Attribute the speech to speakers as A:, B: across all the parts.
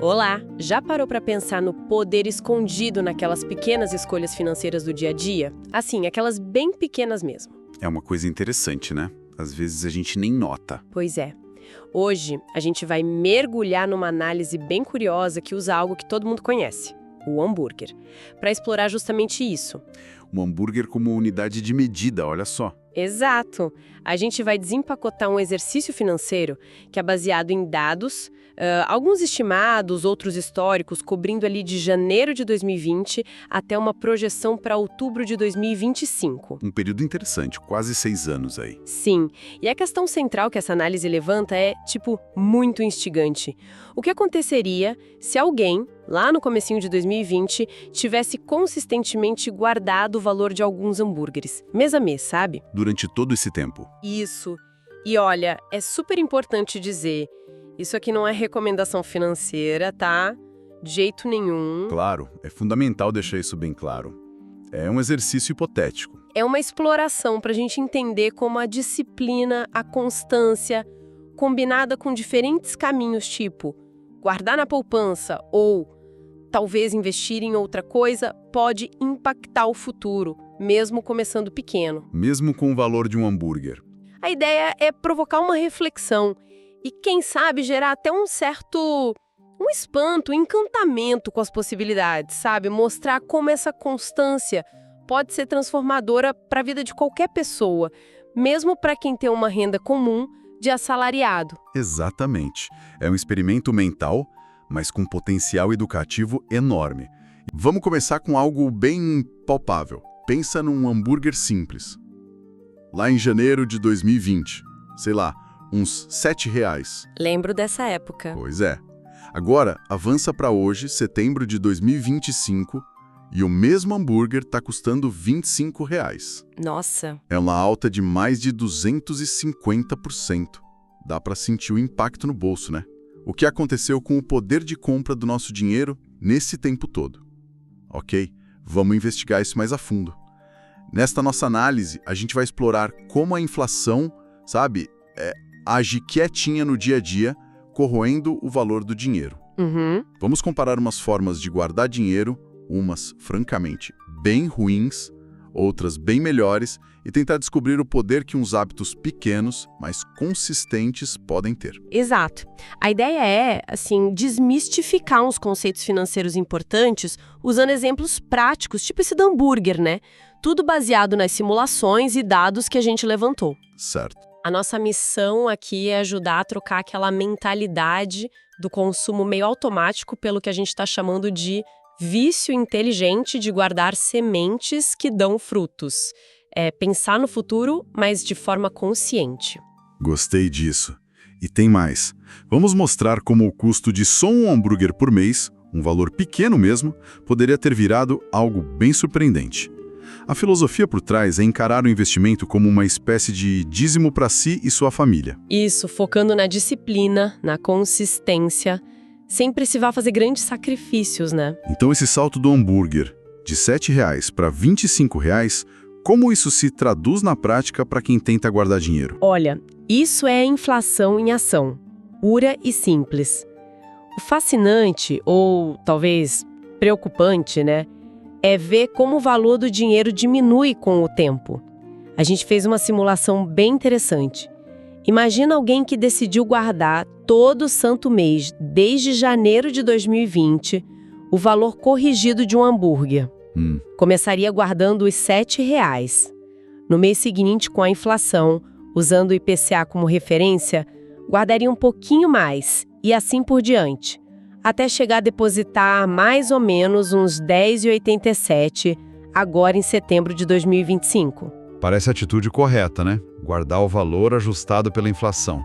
A: Olá, já parou para pensar no poder escondido naquelas pequenas escolhas financeiras do dia a dia? Assim, aquelas bem pequenas mesmo.
B: É uma coisa interessante, né? Às vezes a gente nem nota.
A: Pois é. Hoje, a gente vai mergulhar numa análise bem curiosa que usa algo que todo mundo conhece, o hambúrguer, para explorar justamente isso.
B: Um hambúrguer como unidade de medida, olha só.
A: Exato! A gente vai desempacotar um exercício financeiro que é baseado em dados, alguns estimados, outros históricos, cobrindo ali de janeiro de 2020 até uma projeção para outubro de 2025.
B: Um período interessante, quase 6 anos aí.
A: Sim, e a questão central que essa análise levanta é, muito instigante. O que aconteceria se alguém, lá no comecinho de 2020, tivesse consistentemente guardado o valor de alguns hambúrgueres, mês a mês, sabe?
B: Durante todo esse tempo.
A: Isso. E olha, é super importante dizer, isso aqui não é recomendação financeira, tá? De jeito nenhum.
B: Claro, é fundamental deixar isso bem claro. É um exercício hipotético.
A: É uma exploração para a gente entender como a disciplina, a constância, combinada com diferentes caminhos, tipo guardar na poupança ou talvez investir em outra coisa, pode impactar o futuro, mesmo começando pequeno.
B: Mesmo com o valor de um hambúrguer.
A: A ideia é provocar uma reflexão e, quem sabe, gerar até um espanto, um encantamento com as possibilidades, sabe? Mostrar como essa constância pode ser transformadora para a vida de qualquer pessoa, mesmo para quem tem uma renda comum de assalariado.
B: Exatamente. É um experimento mental, mas com potencial educativo enorme. Vamos começar com algo bem palpável. Pensa num hambúrguer simples. Lá em janeiro de 2020, sei lá, uns R$7.
A: Lembro dessa época.
B: Pois é. Agora, avança para hoje, setembro de 2025, e o mesmo hambúrguer está custando R$25.
A: Nossa.
B: É uma alta de mais de 250%. Dá para sentir o impacto no bolso, né? O que aconteceu com o poder de compra do nosso dinheiro nesse tempo todo? Ok, vamos investigar isso mais a fundo. Nesta nossa análise, a gente vai explorar como a inflação, age quietinha no dia a dia, corroendo o valor do dinheiro. Vamos comparar umas formas de guardar dinheiro, umas, francamente, bem ruins, outras bem melhores, e tentar descobrir o poder que uns hábitos pequenos, mas consistentes, podem ter.
A: Exato. A ideia é, desmistificar uns conceitos financeiros importantes usando exemplos práticos, tipo esse do hambúrguer, né? Tudo baseado nas simulações e dados que a gente levantou.
B: Certo.
A: A nossa missão aqui é ajudar a trocar aquela mentalidade do consumo meio automático pelo que a gente está chamando de vício inteligente de guardar sementes que dão frutos. É pensar no futuro, mas de forma consciente.
B: Gostei disso. E tem mais. Vamos mostrar como o custo de só um hambúrguer por mês, um valor pequeno mesmo, poderia ter virado algo bem surpreendente. A filosofia por trás é encarar o investimento como uma espécie de dízimo para si e sua família.
A: Isso, focando na disciplina, na consistência, sem precisar fazer grandes sacrifícios, né?
B: Então esse salto do hambúrguer de R$7 para R$25, como isso se traduz na prática para quem tenta guardar dinheiro?
A: Olha, isso é inflação em ação, pura e simples. O fascinante, ou talvez preocupante, né, é ver como o valor do dinheiro diminui com o tempo. A gente fez uma simulação bem interessante. Imagina alguém que decidiu guardar todo santo mês, desde janeiro de 2020, o valor corrigido de um hambúrguer. Começaria guardando os R$7. No mês seguinte, com a inflação, usando o IPCA como referência, guardaria um pouquinho mais, e assim por diante, até chegar a depositar mais ou menos uns R$10,87, agora em setembro de 2025.
B: Parece a atitude correta, né? Guardar o valor ajustado pela inflação.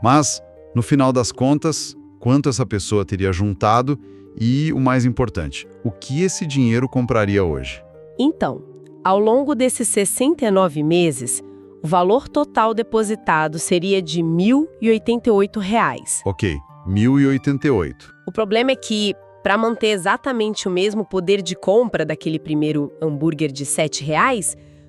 B: Mas, no final das contas, quanto essa pessoa teria juntado e, o mais importante, o que esse dinheiro compraria hoje?
A: Então, ao longo desses 69 meses, o valor total depositado seria de R$1.088.
B: Ok, R$1.088.
A: O problema é que, Para manter exatamente o mesmo poder de compra daquele primeiro hambúrguer de R$ 7,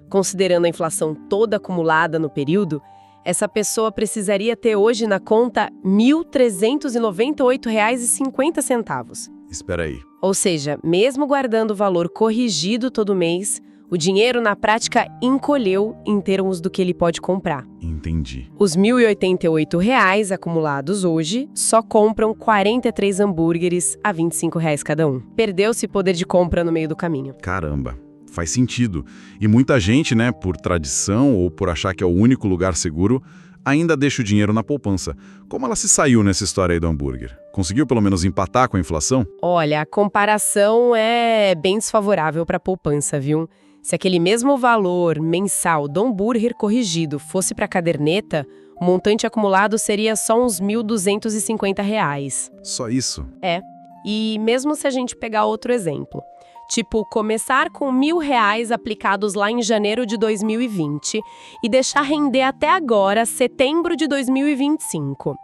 A: considerando a inflação toda acumulada no período, essa pessoa precisaria ter hoje na conta R$ 1.398,50.
B: Espera aí.
A: Ou seja, mesmo guardando o valor corrigido todo mês, o dinheiro na prática encolheu em termos do que ele pode comprar.
B: Entendi.
A: Os R$ 1.088 acumulados hoje só compram 43 hambúrgueres a R$ 25 cada um. Perdeu-se poder de compra no meio do caminho.
B: Caramba, faz sentido. E muita gente, né, por tradição ou por achar que é o único lugar seguro, ainda deixa o dinheiro na poupança. Como ela se saiu nessa história aí do hambúrguer? Conseguiu pelo menos empatar com a inflação?
A: Olha, a comparação é bem desfavorável para a poupança, viu? Se aquele mesmo valor mensal do hambúrguer corrigido fosse para a caderneta, o montante acumulado seria só uns R$ 1.250.
B: Só isso?
A: É. E mesmo se a gente pegar outro exemplo, tipo começar com R$ 1.000 aplicados lá em janeiro de 2020 e deixar render até agora, setembro de 2025,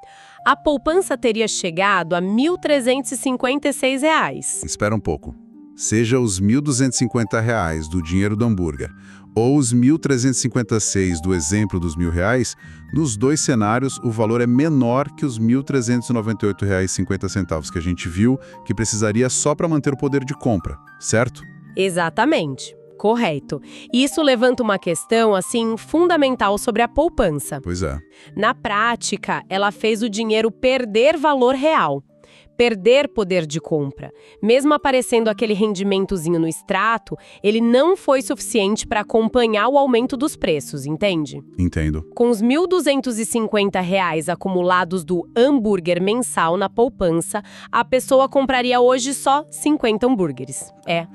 A: a poupança teria chegado a R$ 1.356.
B: Espera um pouco. Seja os R$ 1.250 do dinheiro do hambúrguer ou os R$ 1.356 do exemplo dos R$ 1.000, nos dois cenários o valor é menor que os R$ 1.398,50 que a gente viu que precisaria só para manter o poder de compra, certo?
A: Exatamente. Correto. E isso levanta uma questão, assim, fundamental sobre a poupança.
B: Pois é.
A: Na prática, ela fez o dinheiro perder valor real. Perder poder de compra. Mesmo aparecendo aquele rendimentozinho no extrato, ele não foi suficiente para acompanhar o aumento dos preços, entende?
B: Entendo.
A: Com os R$ 1.250 acumulados do hambúrguer mensal na poupança, a pessoa compraria hoje só 50 hambúrgueres. É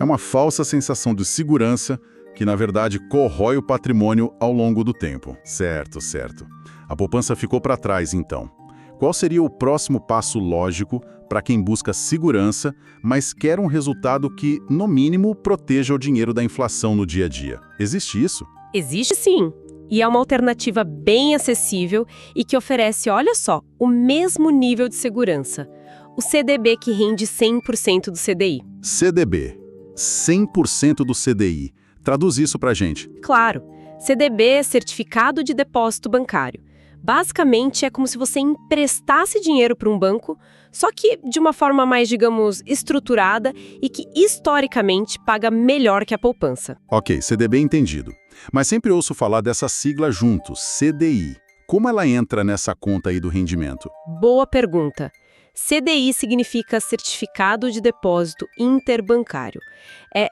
B: uma falsa sensação de segurança que, na verdade, corrói o patrimônio ao longo do tempo. Certo, certo. A poupança ficou para trás, então. Qual seria o próximo passo lógico para quem busca segurança, mas quer um resultado que, no mínimo, proteja o dinheiro da inflação no dia a dia? Existe isso?
A: Existe sim. E é uma alternativa bem acessível e que oferece, olha só, o mesmo nível de segurança. O CDB que rende 100% do CDI.
B: CDB. 100% do CDI. Traduz isso pra gente.
A: Claro. CDB é Certificado de Depósito Bancário. Basicamente, é como se você emprestasse dinheiro para um banco, só que de uma forma mais, digamos, estruturada e que, historicamente, paga melhor que a poupança.
B: Ok, CDB entendido. Mas sempre ouço falar dessa sigla junto, CDI. Como ela entra nessa conta aí do rendimento?
A: Boa pergunta. CDI significa Certificado de Depósito Interbancário.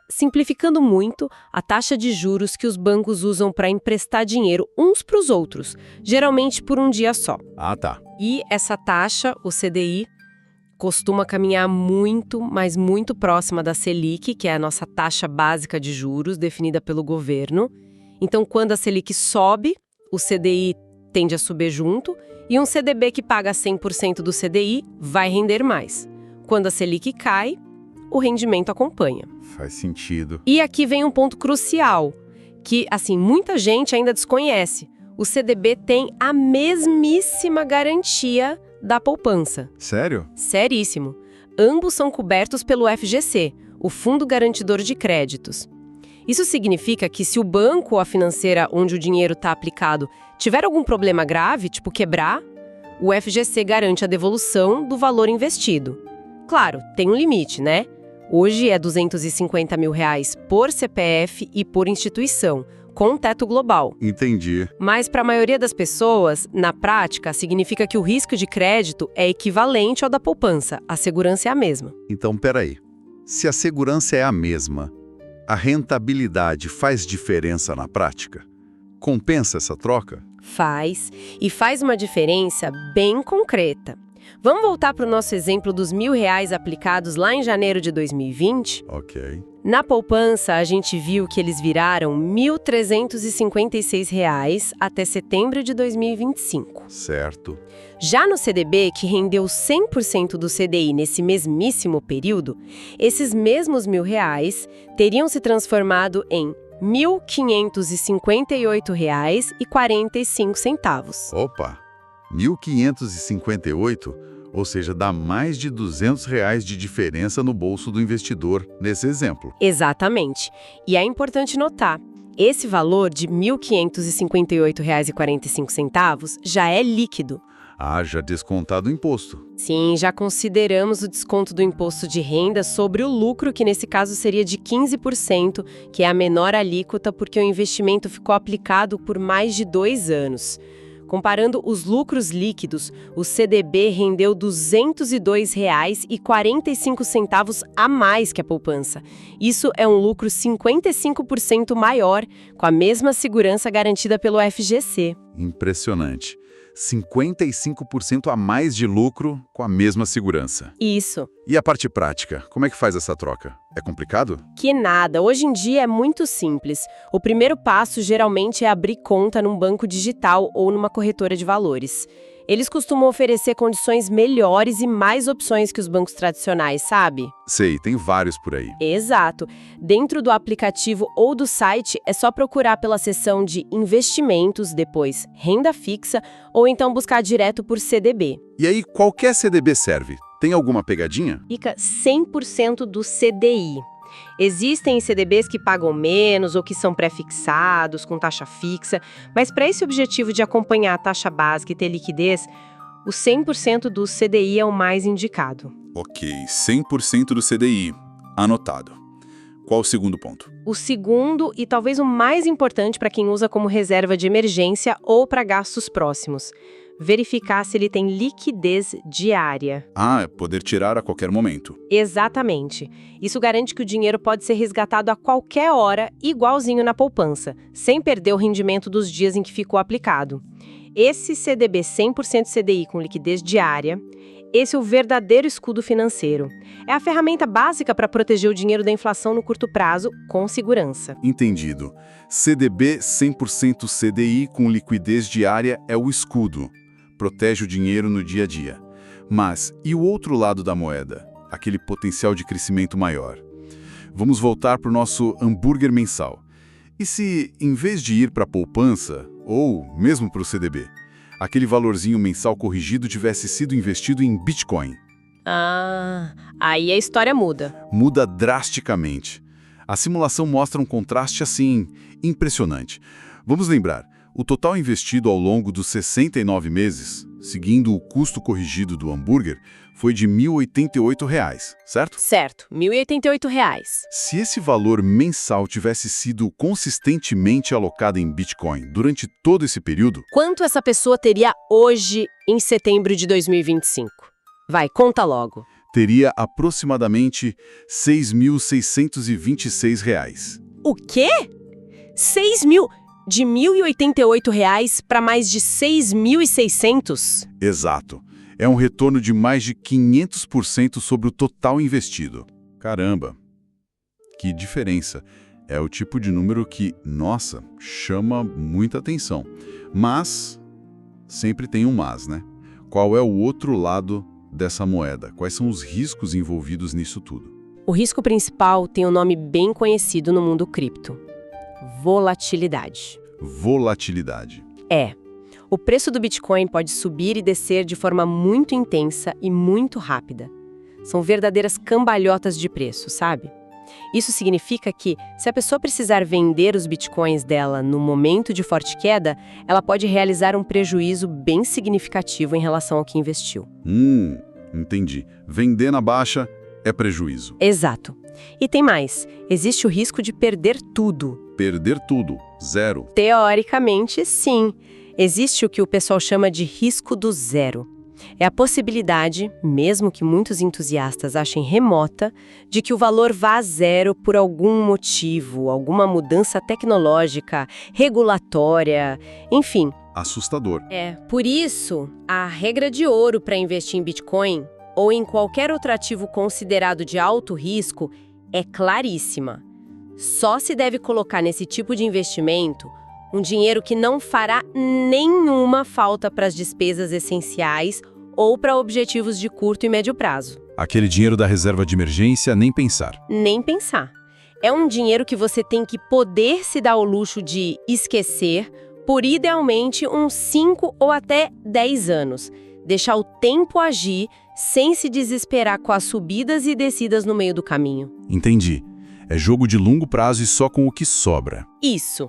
A: Simplificando muito, a taxa de juros que os bancos usam para emprestar dinheiro uns para os outros, geralmente por um dia só.
B: Ah, tá.
A: E essa taxa, o CDI, costuma caminhar muito, mas muito próxima da Selic, que é a nossa taxa básica de juros definida pelo governo. Então, quando a Selic sobe, o CDI tende a subir junto, e um CDB que paga 100% do CDI vai render mais. Quando a Selic cai, o rendimento acompanha.
B: Faz sentido.
A: E aqui vem um ponto crucial, que, assim, muita gente ainda desconhece. O CDB tem a mesmíssima garantia da poupança.
B: Sério?
A: Seríssimo. Ambos são cobertos pelo FGC, o Fundo Garantidor de Créditos. Isso significa que se o banco ou a financeira onde o dinheiro está aplicado tiver algum problema grave, tipo quebrar, o FGC garante a devolução do valor investido. Claro, tem um limite, né? Hoje é R$ 250 mil por CPF e por instituição, com teto global.
B: Entendi.
A: Mas para a maioria das pessoas, na prática, significa que o risco de crédito é equivalente ao da poupança, a segurança é a mesma.
B: Então, peraí. Se a segurança é a mesma, a rentabilidade faz diferença na prática? Compensa essa troca?
A: Faz, e faz uma diferença bem concreta. Vamos voltar para o nosso exemplo dos R$ 1.000 aplicados lá em janeiro de 2020?
B: Ok.
A: Na poupança, a gente viu que eles viraram R$ 1.356 até setembro de 2025.
B: Certo.
A: Já no CDB, que rendeu 100% do CDI nesse mesmíssimo período, esses mesmos R$ 1.000 teriam se transformado em R$ 1.558,45.
B: Opa! 1.558? Ou seja, dá mais de R$ 200 de diferença no bolso do investidor, nesse exemplo.
A: Exatamente. E é importante notar, esse valor de R$ 1.558,45 já é líquido.
B: Já descontado o imposto.
A: Sim, já consideramos o desconto do imposto de renda sobre o lucro, que nesse caso seria de 15%, que é a menor alíquota porque o investimento ficou aplicado por mais de 2 anos. Comparando os lucros líquidos, o CDB rendeu R$ 202,45 a mais que a poupança. Isso é um lucro 55% maior, com a mesma segurança garantida pelo FGC.
B: Impressionante. 55% a mais de lucro com a mesma segurança.
A: Isso.
B: E a parte prática? Como é que faz essa troca? É complicado?
A: Que nada, hoje em dia é muito simples. O primeiro passo geralmente é abrir conta num banco digital ou numa corretora de valores. Eles costumam oferecer condições melhores e mais opções que os bancos tradicionais, sabe?
B: Sei, tem vários por aí.
A: Exato. Dentro do aplicativo ou do site, é só procurar pela seção de investimentos, depois renda fixa, ou então buscar direto por CDB.
B: E aí, qualquer CDB serve? Tem alguma pegadinha?
A: Fica 100% do CDI. Existem CDBs que pagam menos ou que são pré-fixados, com taxa fixa, mas para esse objetivo de acompanhar a taxa básica e ter liquidez, o 100% do CDI é o mais indicado.
B: Ok, 100% do CDI. Anotado. Qual o segundo ponto?
A: O segundo, e talvez o mais importante para quem usa como reserva de emergência ou para gastos próximos, verificar se ele tem liquidez diária.
B: É poder tirar a qualquer momento.
A: Exatamente. Isso garante que o dinheiro pode ser resgatado a qualquer hora, igualzinho na poupança, sem perder o rendimento dos dias em que ficou aplicado. Esse CDB 100% CDI com liquidez diária, esse é o verdadeiro escudo financeiro. É a ferramenta básica para proteger o dinheiro da inflação no curto prazo, com segurança.
B: Entendido. CDB 100% CDI com liquidez diária é o escudo. Protege o dinheiro no dia a dia. Mas e o outro lado da moeda? Aquele potencial de crescimento maior. Vamos voltar para o nosso hambúrguer mensal. E se, em vez de ir para a poupança, ou mesmo para o CDB, aquele valorzinho mensal corrigido tivesse sido investido em Bitcoin?
A: Aí a história muda.
B: Muda drasticamente. A simulação mostra um contraste assim, impressionante. Vamos lembrar, o total investido ao longo dos 69 meses, seguindo o custo corrigido do hambúrguer, foi de R$ 1.088, certo?
A: Certo, R$ 1.088.
B: Se esse valor mensal tivesse sido consistentemente alocado em Bitcoin durante todo esse período,
A: Quanto essa pessoa teria hoje, em setembro de 2025? Vai, conta logo.
B: teria aproximadamente R$ 6.626.
A: O quê? 6 mil? De R$ 1.088 para mais de 6.600?
B: Exato. É um retorno de mais de 500% sobre o total investido. Caramba! Que diferença! É o tipo de número que, nossa, chama muita atenção. Mas, sempre tem um mas, né? Qual é o outro lado dessa moeda? Quais são os riscos envolvidos nisso tudo?
A: O risco principal tem um nome bem conhecido no mundo cripto: volatilidade.
B: Volatilidade.
A: O preço do Bitcoin pode subir e descer de forma muito intensa e muito rápida. São verdadeiras cambalhotas de preço, sabe? Isso significa que, se a pessoa precisar vender os Bitcoins dela no momento de forte queda, ela pode realizar um prejuízo bem significativo em relação ao que investiu.
B: Entendi. Vender na baixa é prejuízo.
A: Exato. E tem mais. Existe o risco de perder tudo.
B: Perder tudo. Zero.
A: Teoricamente, sim. Existe o que o pessoal chama de risco do zero. É a possibilidade, mesmo que muitos entusiastas achem remota, de que o valor vá a zero por algum motivo, alguma mudança tecnológica, regulatória, enfim.
B: Assustador.
A: Por isso, a regra de ouro para investir em Bitcoin ou em qualquer outro ativo considerado de alto risco é claríssima. Só se deve colocar nesse tipo de investimento um dinheiro que não fará nenhuma falta para as despesas essenciais ou para objetivos de curto e médio prazo.
B: Aquele dinheiro da reserva de emergência, nem pensar.
A: Nem pensar. É um dinheiro que você tem que poder se dar o luxo de esquecer por idealmente uns 5 ou até 10 anos, deixar o tempo agir sem se desesperar com as subidas e descidas no meio do caminho.
B: Entendi. É jogo de longo prazo e só com o que sobra.
A: Isso.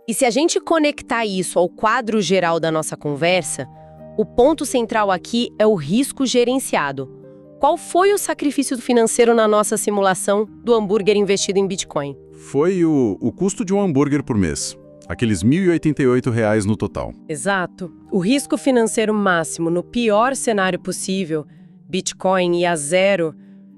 A: E se a gente conectar isso ao quadro geral da nossa conversa, o ponto central aqui é o risco gerenciado. Qual foi o sacrifício financeiro na nossa simulação do hambúrguer investido em Bitcoin?
B: Foi o custo de um hambúrguer por mês. Aqueles R$ 1.088 no total.
A: Exato. O risco financeiro máximo, no pior cenário possível, Bitcoin e a zero,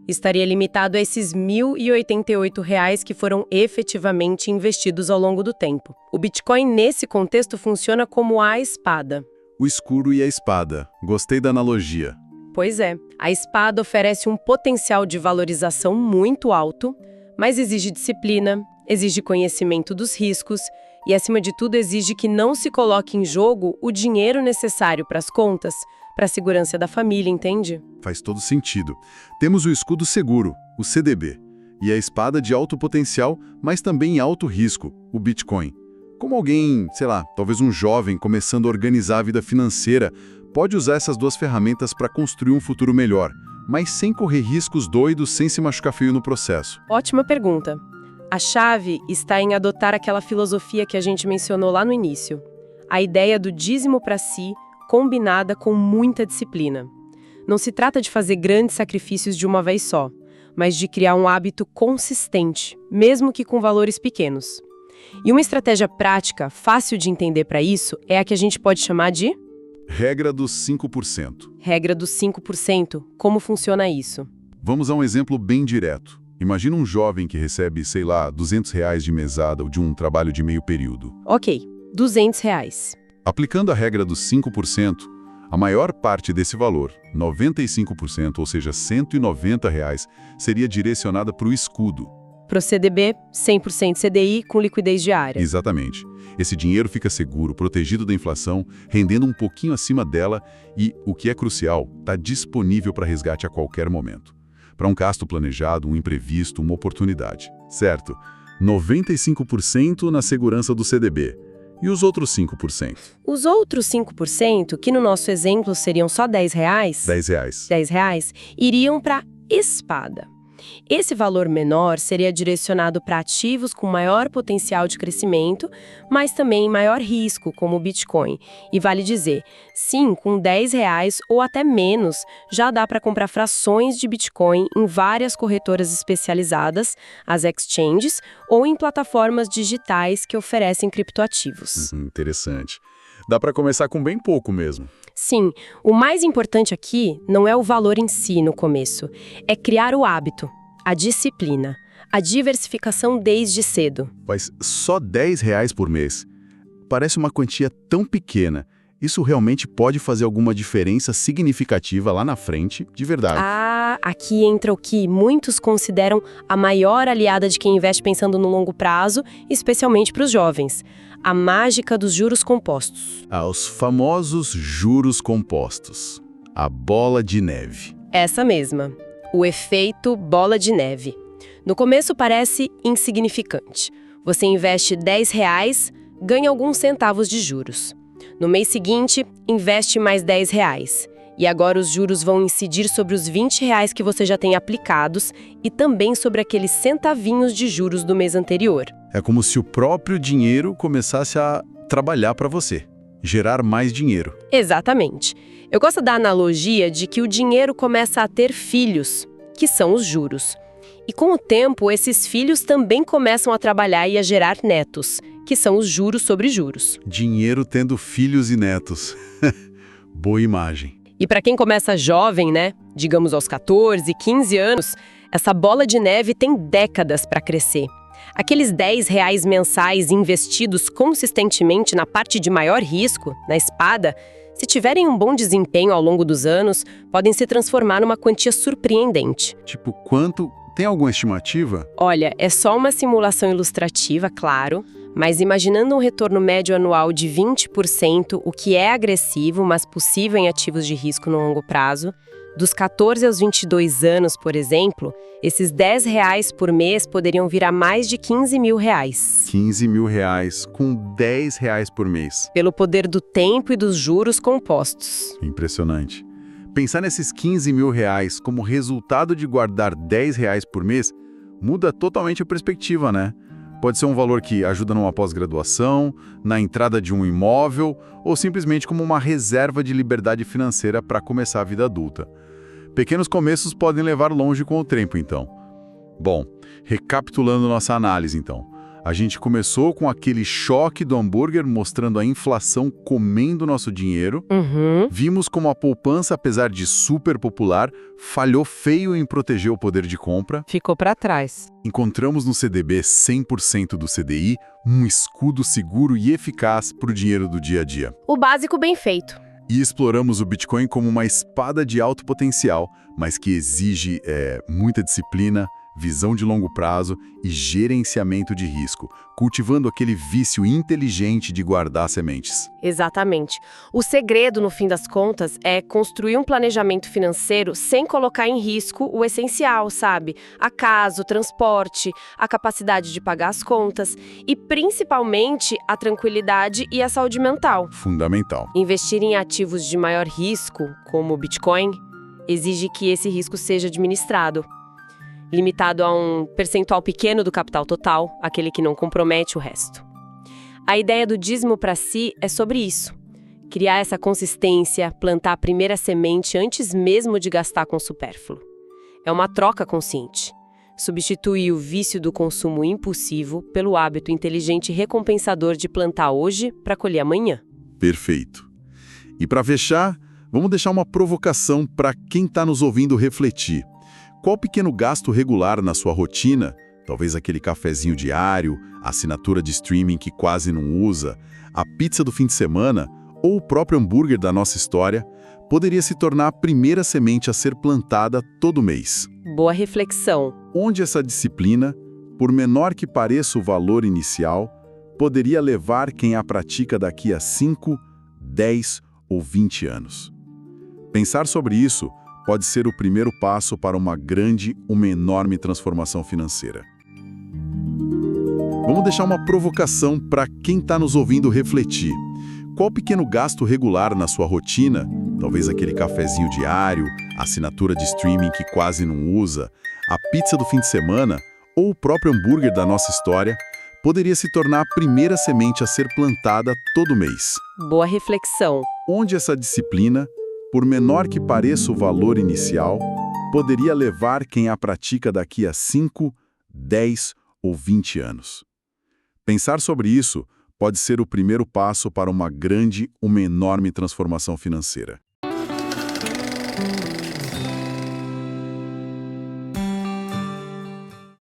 A: estaria limitado a esses R$ 1.088 que foram efetivamente investidos ao longo do tempo. O Bitcoin, nesse contexto, funciona como a espada.
B: O escuro e a espada. Gostei da analogia.
A: Pois é, a espada oferece um potencial de valorização muito alto, mas exige disciplina, exige conhecimento dos riscos e, acima de tudo, exige que não se coloque em jogo o dinheiro necessário para as contas, para a segurança da família, entende?
B: Faz todo sentido. Temos o escudo seguro, o CDB, e a espada de alto potencial, mas também alto risco, o Bitcoin. Como alguém, sei lá, talvez um jovem começando a organizar a vida financeira, pode usar essas duas ferramentas para construir um futuro melhor, mas sem correr riscos doidos, sem se machucar feio no processo?
A: Ótima pergunta. A chave está em adotar aquela filosofia que a gente mencionou lá no início. A ideia do dízimo para si, combinada com muita disciplina. Não se trata de fazer grandes sacrifícios de uma vez só, mas de criar um hábito consistente, mesmo que com valores pequenos. E uma estratégia prática, fácil de entender para isso, é a que a gente pode chamar de
B: regra dos 5%.
A: Regra dos 5%. Como funciona isso?
B: Vamos a um exemplo bem direto. Imagina um jovem que recebe, sei lá, R$ 200 de mesada ou de um trabalho de meio período.
A: Ok, R$ 200.
B: Aplicando a regra dos 5%, a maior parte desse valor, 95%, ou seja, R$ 190, seria direcionada para o escudo.
A: Para o CDB, 100% CDI com liquidez diária.
B: Exatamente. Esse dinheiro fica seguro, protegido da inflação, rendendo um pouquinho acima dela e, o que é crucial, está disponível para resgate a qualquer momento. Para um gasto planejado, um imprevisto, uma oportunidade. Certo, 95% na segurança do CDB. E os outros 5%?
A: Os outros 5%, que no nosso exemplo seriam só R$ 10,
B: R$ 10,
A: iriam para espada. Esse valor menor seria direcionado para ativos com maior potencial de crescimento, mas também maior risco, como o Bitcoin. E vale dizer, sim, com R$ 10 ou até menos, já dá para comprar frações de Bitcoin em várias corretoras especializadas, as exchanges, ou em plataformas digitais que oferecem criptoativos.
B: Interessante. Dá para começar com bem pouco mesmo.
A: Sim, o mais importante aqui não é o valor em si no começo, é criar o hábito, a disciplina, a diversificação desde cedo.
B: Mas só R$ 10 por mês? Parece uma quantia tão pequena. Isso realmente pode fazer alguma diferença significativa lá na frente, de verdade?
A: Ah, aqui entra o que muitos consideram a maior aliada de quem investe pensando no longo prazo, especialmente para os jovens. A mágica dos juros compostos.
B: Os famosos juros compostos. A bola de neve.
A: Essa mesma. O efeito bola de neve. No começo parece insignificante. Você investe R$ 10, ganha alguns centavos de juros. No mês seguinte, investe mais R$ 10. E agora os juros vão incidir sobre os R$ 20 que você já tem aplicados e também sobre aqueles centavinhos de juros do mês anterior.
B: É como se o próprio dinheiro começasse a trabalhar para você, gerar mais dinheiro.
A: Exatamente. Eu gosto da analogia de que o dinheiro começa a ter filhos, que são os juros. E com o tempo, esses filhos também começam a trabalhar e a gerar netos, que são os juros sobre juros.
B: Dinheiro tendo filhos e netos. Boa imagem.
A: E para quem começa jovem, né, digamos aos 14, 15 anos, essa bola de neve tem décadas para crescer. Aqueles R$ 10 mensais investidos consistentemente na parte de maior risco, na espada, se tiverem um bom desempenho ao longo dos anos, podem se transformar numa quantia surpreendente.
B: Tipo, quanto? Tem alguma estimativa?
A: Olha, é só uma simulação ilustrativa, claro, mas imaginando um retorno médio anual de 20%, o que é agressivo, mas possível em ativos de risco no longo prazo, dos 14 aos 22 anos, por exemplo, esses R$ 10 por mês poderiam virar mais de R$ 15 mil.
B: R$ 15 mil com R$ 10 por mês.
A: Pelo poder do tempo e dos juros compostos.
B: Impressionante. Pensar nesses 15 mil reais como resultado de guardar 10 reais por mês muda totalmente a perspectiva, né? Pode ser um valor que ajuda numa pós-graduação, na entrada de um imóvel ou simplesmente como uma reserva de liberdade financeira para começar a vida adulta. Pequenos começos podem levar longe com o tempo, então. Bom, recapitulando nossa análise, então. A gente começou com aquele choque do hambúrguer mostrando a inflação comendo nosso dinheiro. Vimos como a poupança, apesar de super popular, falhou feio em proteger o poder de compra.
A: Ficou para trás.
B: Encontramos no CDB 100% do CDI um escudo seguro e eficaz para o dinheiro do dia a dia.
A: O básico bem feito.
B: E exploramos o Bitcoin como uma espada de alto potencial, mas que exige muita disciplina, visão de longo prazo e gerenciamento de risco, cultivando aquele vício inteligente de guardar sementes.
A: Exatamente. O segredo, no fim das contas, é construir um planejamento financeiro sem colocar em risco o essencial, sabe? A casa, o transporte, a capacidade de pagar as contas e, principalmente, a tranquilidade e a saúde mental.
B: Fundamental.
A: Investir em ativos de maior risco, como o Bitcoin, exige que esse risco seja administrado, limitado a um percentual pequeno do capital total, aquele que não compromete o resto. A ideia do dízimo para si é sobre isso. Criar essa consistência, plantar a primeira semente antes mesmo de gastar com o supérfluo. É uma troca consciente. Substituir o vício do consumo impulsivo pelo hábito inteligente e recompensador de plantar hoje para colher amanhã.
B: Perfeito. E para fechar, vamos deixar uma provocação para quem está nos ouvindo refletir. Qual pequeno gasto regular na sua rotina, talvez aquele cafezinho diário, a assinatura de streaming que quase não usa, a pizza do fim de semana ou o próprio hambúrguer da nossa história, poderia se tornar a primeira semente a ser plantada todo mês?
A: Boa reflexão.
B: Onde essa disciplina, por menor que pareça o valor inicial, poderia levar quem a pratica daqui a 5, 10 ou 20 anos? Pensar sobre isso pode ser o primeiro passo para uma enorme transformação financeira. Vamos deixar uma provocação para quem está nos ouvindo refletir. Qual pequeno gasto regular na sua rotina, talvez aquele cafezinho diário, a assinatura de streaming que quase não usa, a pizza do fim de semana ou o próprio hambúrguer da nossa história, poderia se tornar a primeira semente a ser plantada todo mês?
A: Boa reflexão.
B: Onde essa disciplina, por menor que pareça o valor inicial, poderia levar quem a pratica daqui a 5, 10 ou 20 anos? Pensar sobre isso pode ser o primeiro passo para uma enorme transformação financeira.